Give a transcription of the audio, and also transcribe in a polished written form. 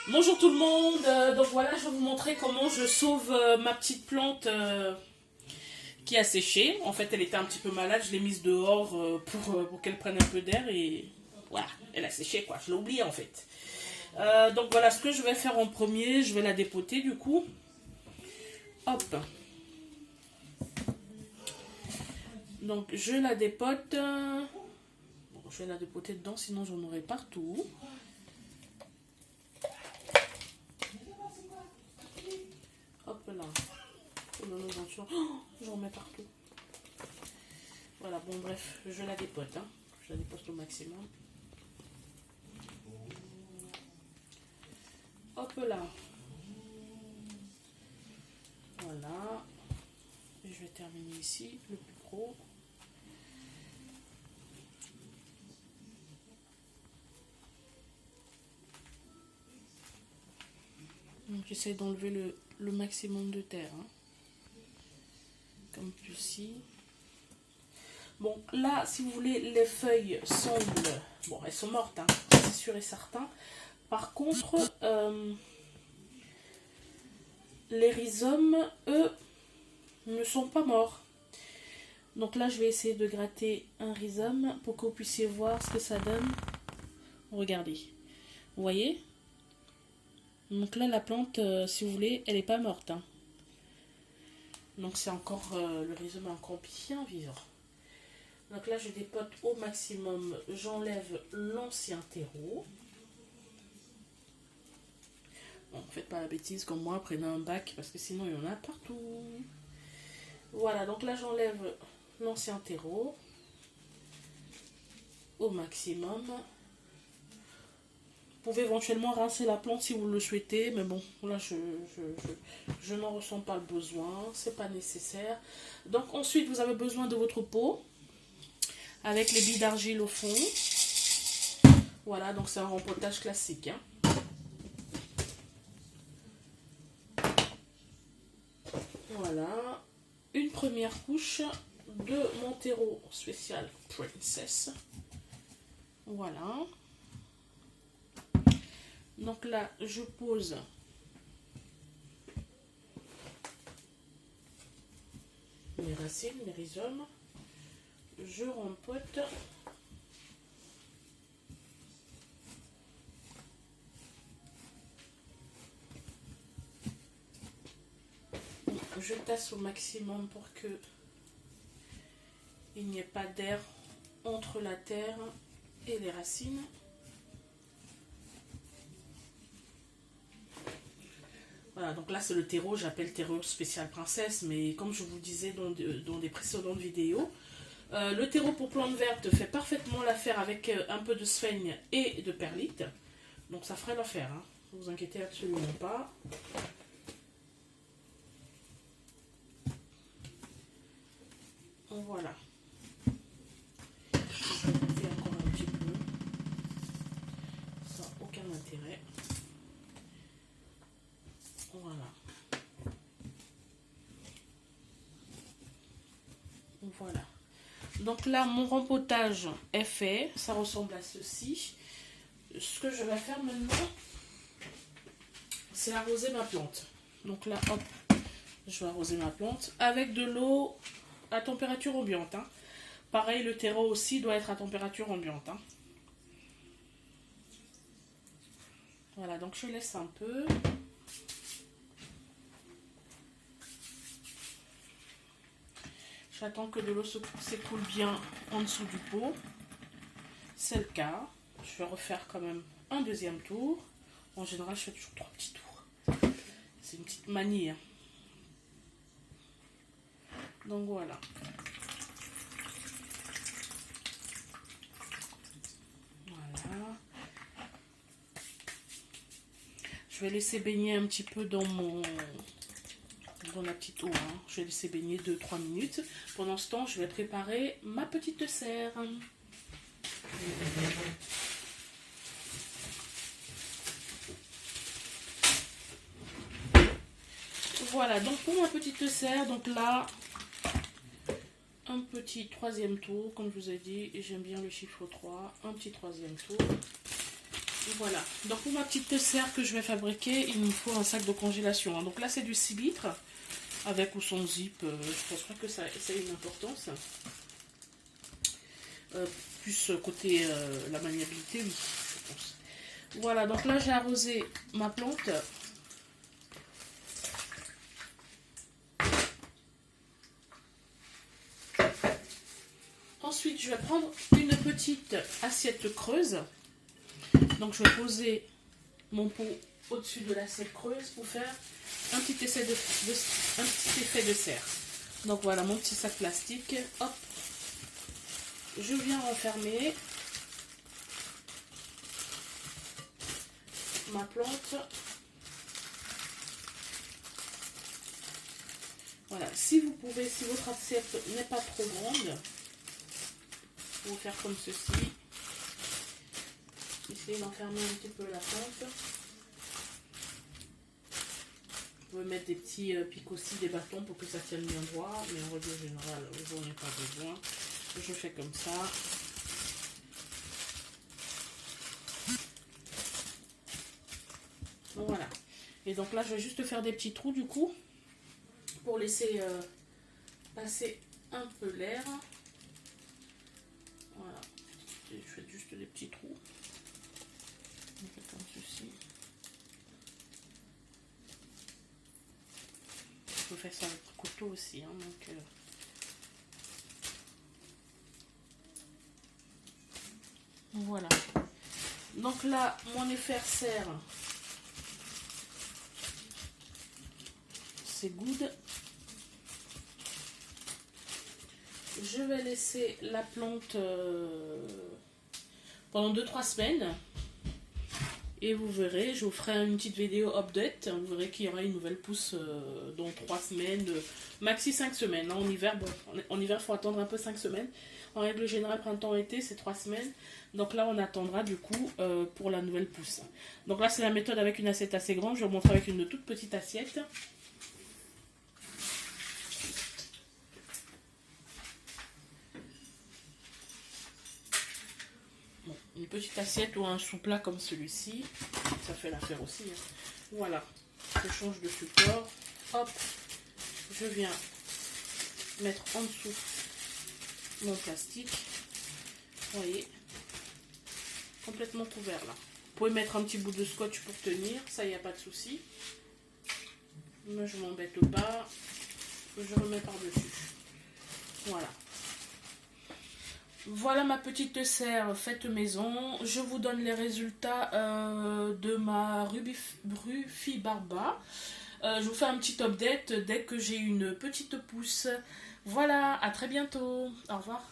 Bonjour tout le monde, donc voilà, je vais vous montrer comment je sauve ma petite plante qui a séché. En fait, elle était un petit peu malade, je l'ai mise dehors pour qu'elle prenne un peu d'air et voilà, elle a séché quoi, je l'ai oublié en fait. Donc voilà, ce que je vais faire en premier, je vais la dépoter du coup. Hop. Donc je la dépote. Bon, je vais la dépoter dedans, sinon j'en aurai partout. Hop là. Oh là là, j'en mets partout. Voilà, bon bref, je la dépote. Hein. Je la dépote au maximum. Hop là. Voilà. Et je vais terminer ici, le plus gros. J'essaie d'enlever le maximum de terre. Hein. Comme ceci. Bon, là, si vous voulez, les feuilles semblent... Bon, elles sont mortes, hein, c'est sûr et certain. Par contre, les rhizomes, eux, ne sont pas morts. Donc là, je vais essayer de gratter un rhizome pour que vous puissiez voir ce que ça donne. Regardez. Vous voyez? Donc là, la plante, si vous voulez, elle n'est pas morte. Hein. Donc c'est encore... le rhizome est encore bien vivant. Donc là, je dépote au maximum. J'enlève l'ancien terreau. Bon, faites pas la bêtise comme moi, prenez un bac parce que sinon il y en a partout. Voilà, donc là j'enlève l'ancien terreau au maximum. Vous pouvez éventuellement rincer la plante si vous le souhaitez, mais bon, là je n'en ressens pas le besoin, c'est pas nécessaire. Donc ensuite vous avez besoin de votre pot avec les billes d'argile au fond. Voilà, donc c'est un rempotage classique. Hein. Voilà, une première couche de mon terreau spécial Princess. Voilà. Donc là, je pose mes racines, mes rhizomes. Je rempote. Je tasse au maximum pour que il n'y ait pas d'air entre la terre et les racines. Voilà, donc là c'est le terreau, j'appelle terreau spécial princesse, mais comme je vous disais dans des précédentes vidéos, le terreau pour plantes vertes fait parfaitement l'affaire avec un peu de sphaigne et de perlite. Donc ça ferait l'affaire, hein. Ne vous inquiétez absolument pas. Voilà. Je vais goûter encore un petit peu. Ça n'a aucun intérêt. Voilà. Voilà. Donc là, mon rempotage est fait. Ça ressemble à ceci. Ce que je vais faire maintenant, c'est arroser ma plante. Donc là, hop, je vais arroser ma plante avec de l'eau à température ambiante. Hein. Pareil, le terreau aussi doit être à température ambiante. Hein. Voilà, donc je laisse un peu. J'attends que de l'eau s'écoule bien en dessous du pot. C'est le cas. Je vais refaire quand même un deuxième tour. En général, je fais toujours 3 petits tours. C'est une petite manie. Hein. Donc voilà. Voilà. Je vais laisser baigner un petit peu dans la petite eau. Hein. Je vais laisser baigner 2-3 minutes. Pendant ce temps, je vais préparer ma petite serre. Voilà, donc pour ma petite serre, donc là, un petit troisième tour, comme je vous ai dit, j'aime bien le chiffre 3, un petit troisième tour. Voilà, donc pour ma petite serre que je vais fabriquer, il me faut un sac de congélation. Donc là c'est du 6 litres, avec ou sans zip, je pense pas que ça ait une importance. Plus côté la maniabilité, oui, je pense. Voilà, donc là j'ai arrosé ma plante. Ensuite, je vais prendre une petite assiette creuse. Donc je vais poser mon pot au-dessus de l'assiette creuse pour faire un petit effet de serre. Donc voilà mon petit sac plastique. Hop, je viens renfermer ma plante. Voilà, si vous pouvez, si votre assiette n'est pas trop grande, vous faire comme ceci. Essayez d'enfermer un petit peu la plante. Vous pouvez mettre des petits pics aussi, des bâtons pour que ça tienne bien droit, mais en règle générale, vous n'en avez pas besoin. Je fais comme ça. Donc voilà. Et donc là, je vais juste faire des petits trous du coup, pour laisser passer un peu l'air. Voilà. Je fais juste des petits trous. On fait comme ceci. Je peux faire ça avec le couteau aussi. Hein, donc, voilà. Donc là, mon effet serre, c'est good. Je vais laisser la plante pendant 2-3 semaines. Et vous verrez, je vous ferai une petite vidéo update. Vous verrez qu'il y aura une nouvelle pousse dans 3 semaines, maxi 5 semaines. En hiver, bon, en hiver, il faut attendre un peu 5 semaines. En règle générale, printemps-été, c'est 3 semaines. Donc là, on attendra du coup pour la nouvelle pousse. Donc là, c'est la méthode avec une assiette assez grande. Je vais vous montrer avec une toute petite assiette. Bon, une petite assiette ou un sous-plat comme celui-ci. Ça fait l'affaire aussi. Hein. Voilà. Je change de support. Hop. Je viens mettre en dessous mon plastique. Vous voyez, complètement couvert là. Vous pouvez mettre un petit bout de scotch pour tenir, ça, il n'y a pas de souci. Moi, je m'embête pas. Je remets par-dessus. Voilà. Voilà ma petite serre faite maison. Je vous donne les résultats de ma Rufibarba. Je vous fais un petit update dès que j'ai une petite pousse. Voilà, à très bientôt. Au revoir.